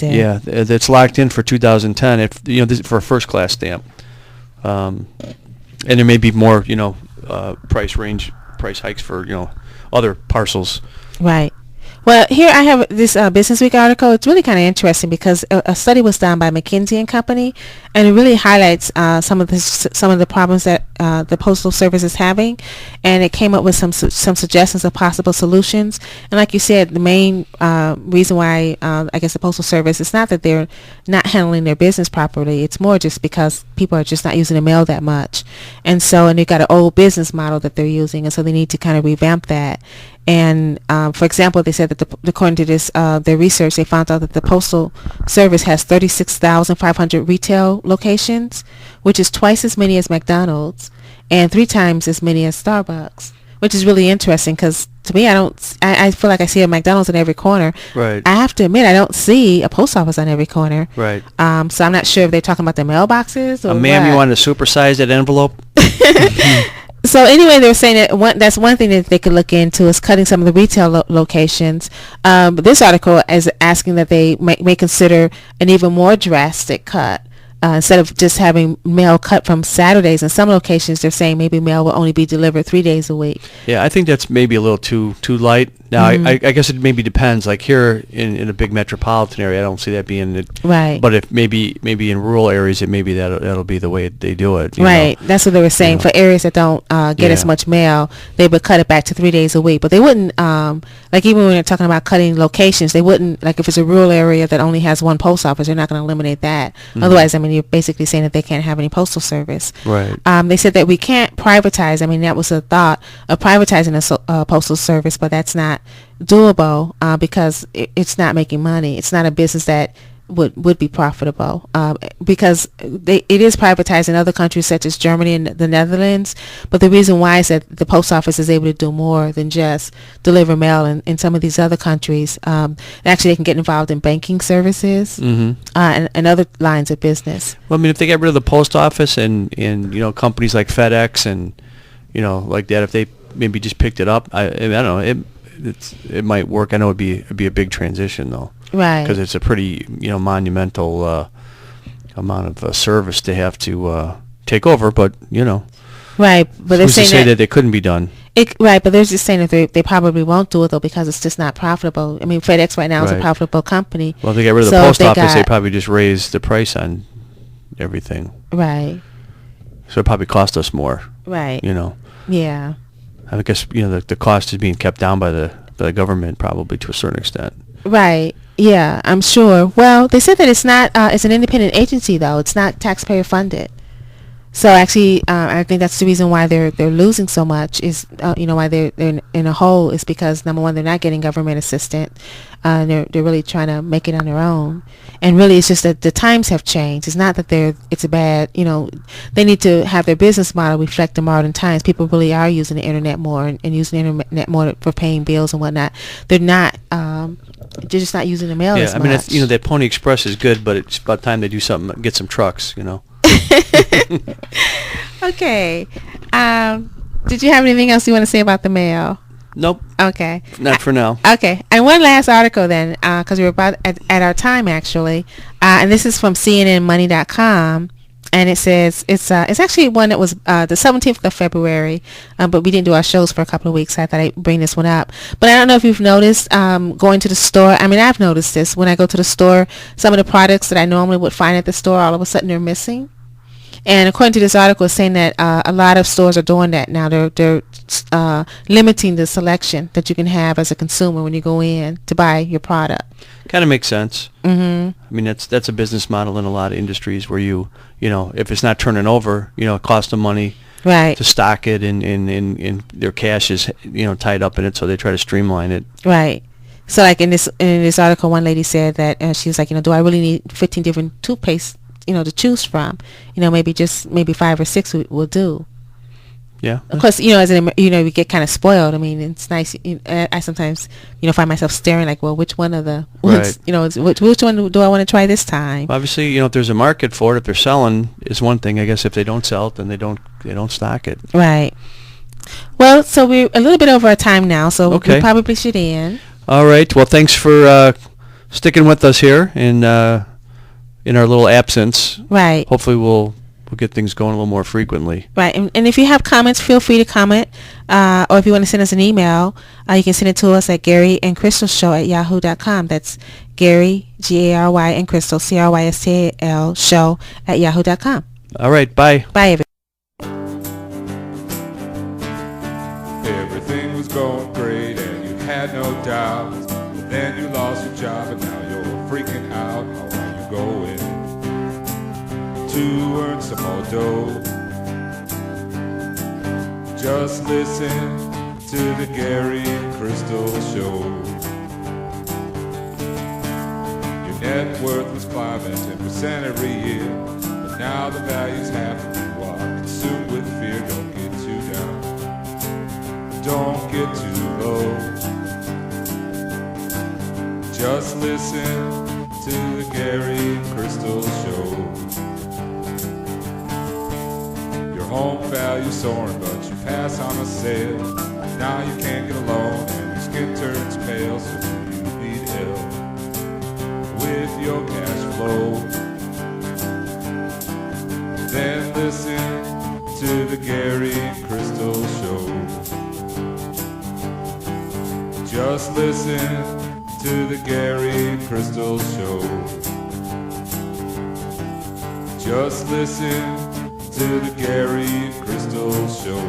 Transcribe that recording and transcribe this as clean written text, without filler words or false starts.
it? Yeah, that's locked in for 2010. If this is for a first class stamp, and there may be more price hikes for other parcels. Right. Well, here I have this Business Week article. It's really kind of interesting because a study was done by McKinsey and Company, and it really highlights some of the problems that the Postal Service is having, and it came up with some suggestions of possible solutions. And like you said, the main reason why I guess the Postal Service, it's not that they're not handling their business properly. It's more just because people are just not using the mail that much, and they've got an old business model that they're using, and so they need to kind of revamp that. And for example, they said that according to this their research, they found out that the Postal Service has 36,500 retail locations, which is twice as many as McDonald's and 3 times as many as Starbucks, which is really interesting because to me, I feel like I see a McDonald's in every corner. Right. I have to admit, I don't see a post office on every corner. Right. So I'm not sure if they're talking about the mailboxes or ma'am, what. you want to supersize that envelope? So anyway, they were saying that that's one thing that they could look into is cutting some of the retail locations. But this article is asking that they may consider an even more drastic cut. Instead of just having mail cut from Saturdays, in some locations they're saying maybe mail will only be delivered 3 days a week. Yeah, I think that's maybe a little too light. Now, I guess it maybe depends. Like here in a big metropolitan area, I don't see that being it. Right. But if maybe in rural areas, that'll be the way they do it. Right. That's what they were saying. For areas that don't get as much mail, they would cut it back to 3 days a week. But they wouldn't, like even when they're talking about cutting locations, they wouldn't, like if it's a rural area that only has one post office, they're not going to eliminate that. Otherwise, I mean, you're basically saying that they can't have any postal service. Right. They said that we can't privatize. I mean, that was a thought of privatizing a postal service, but that's not doable because it's not making money. It's not a business that would be profitable because it is privatized in other countries such as Germany and the Netherlands. But the reason why is that the post office is able to do more than just deliver mail in some of these other countries. Actually, they can get involved in banking services and other lines of business. Well, I mean, if they get rid of the post office and companies like FedEx and like that, if they maybe just picked it up, I don't know, it might work. I know it'd be a big transition though. Right. Because it's a pretty, monumental amount of service to have to take over, but, Right, but they're who's to saying say that it couldn't be done? Right, but they're just saying that they probably won't do it, though, because it's just not profitable. I mean, FedEx right now is a profitable company. Well, if they get rid of the post office, they probably just raise the price on everything. Right. So it probably cost us more. Right. Yeah. I guess, the cost is being kept down by the government probably to a certain extent. Right. Yeah, I'm sure. Well, they said that it's not. It's an independent agency, though. It's not taxpayer funded. So actually, I think that's the reason why they're losing so much. Is why they're in a hole is because number one, they're not getting government assistance. They're really trying to make it on their own. And really, it's just that the times have changed. It's not that it's a bad. They need to have their business model reflect the modern times. People really are using the internet more and using the internet more for paying bills and whatnot. They're not. They're just not using the mail as much. Yeah, I mean, that Pony Express is good, but it's about time they do something, get some trucks, Okay. Did you have anything else you want to say about the mail? Nope. Okay. Not for now. Okay. And one last article then, because we're about at our time actually, and this is from CNNMoney.com. And it says it's actually one that was the 17th of February, but we didn't do our shows for a couple of weeks. So I thought I'd bring this one up. But I don't know if you've noticed going to the store. I mean, I've noticed this when I go to the store. Some of the products that I normally would find at the store, all of a sudden they're missing. And according to this article, it's saying that a lot of stores are doing that now. They're limiting the selection that you can have as a consumer when you go in to buy your product. Kind of makes sense. I mean, that's a business model in a lot of industries where if it's not turning over, it costs them money to stock it, and their cash is tied up in it, so they try to streamline it. Right. So like in this article, one lady said that she was like, do I really need 15 different toothpaste, to choose from? Maybe 5 or 6 will do. Yeah. Of course, as we get kind of spoiled. I mean, it's nice. I sometimes, find myself staring like, well, which one of the, which one do I want to try this time? Obviously, if there's a market for it, if they're selling, is one thing. I guess if they don't sell it, then they don't stock it. Right. Well, so we're a little bit over our time now, so we probably should end. All right. Well, thanks for sticking with us here in our little absence. Right. Hopefully we'll get things going a little more frequently. Right. And if you have comments, feel free to comment. Or if you want to send us an email, you can send it to us at GaryandCrystalShow@yahoo.com. That's Gary, Gary, and Crystal, Crystal, show @yahoo.com. All right. Bye. Bye, everybody. Everything was going great and you had no doubts. But then you lost your job and now you're freaking out. How are you going to earn some more dough? Just listen to the Gary and Crystal Show. Your net worth was climbing 10% every year, but now the value's half and you are consumed with fear. Don't get too down, don't get too low. Just listen to the Gary and Crystal Show. Your home value's soaring, but you pass on a sale. Now you can't get a loan and your skin turns pale, so you need help with your cash flow. Then listen to the Gary and Crystal Show. Just listen to the Gary and Crystal Show. Just listen to the Gary and Crystal Show.